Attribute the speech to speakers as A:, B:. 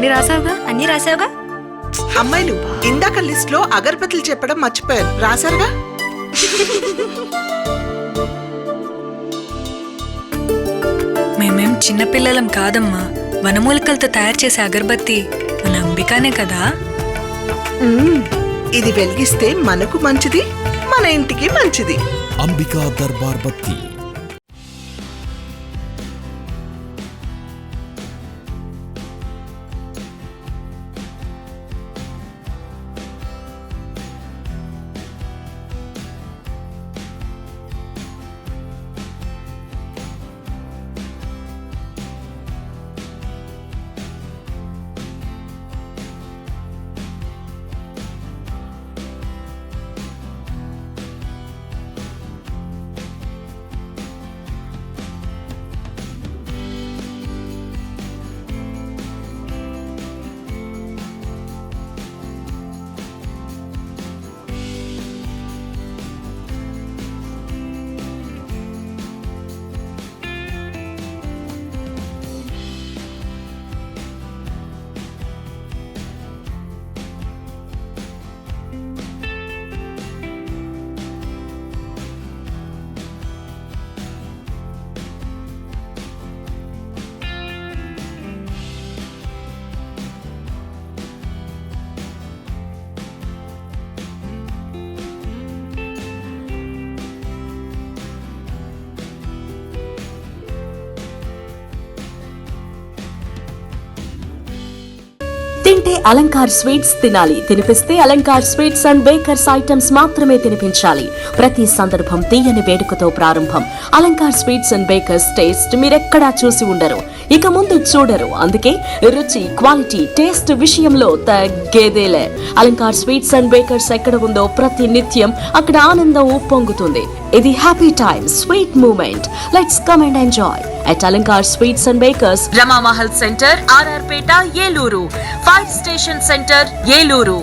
A: అన్ని రాసావుగా.
B: అమ్మాయిలు ఇందాక లిస్ట్ లో అగరబత్తులు చెప్పడం మర్చిపోయారు, రాశారుగా?
A: మేమేం చిన్నపిల్లలం కాదమ్మా. వనమూలికలతో తయారు చేసే అగరబత్తి మన అంబికానే కదా.
B: ఇది వెలిగిస్తే మనకు మంచిది, మన ఇంటికి మంచిది.
C: అంబికా దర్బార్ బత్తి.
D: తింటే అలంకార్ స్వీట్స్ తినాలి, తినిపిస్తే Alankar sweets and bakers items మాత్రమే తినిపించాలి. ప్రతి సందర్భం తీయని వేడుకతో ప్రారంభం. Alankar sweets and bakers taste మీరెక్కడా చూసి ఉండరు, ఇక ముందు చూడరు. అందుకే రుచి, క్వాలిటీ, టేస్ట్ విషయంలో తగ్గేదేలే. అలంకార్ స్వీట్స్ అండ్ బేకర్స్ ఎక్కడ ఉందో ప్రతి నిత్యం అక్కడ ఆనందం ఉప్పొంగుతుంది. ఇది happy time, sweet moment. Let's come and enjoy at Alankar Sweets and Bakers, Rama Mahal Center, RR Peta, Yeluru, Fire Station Center, Yeluru.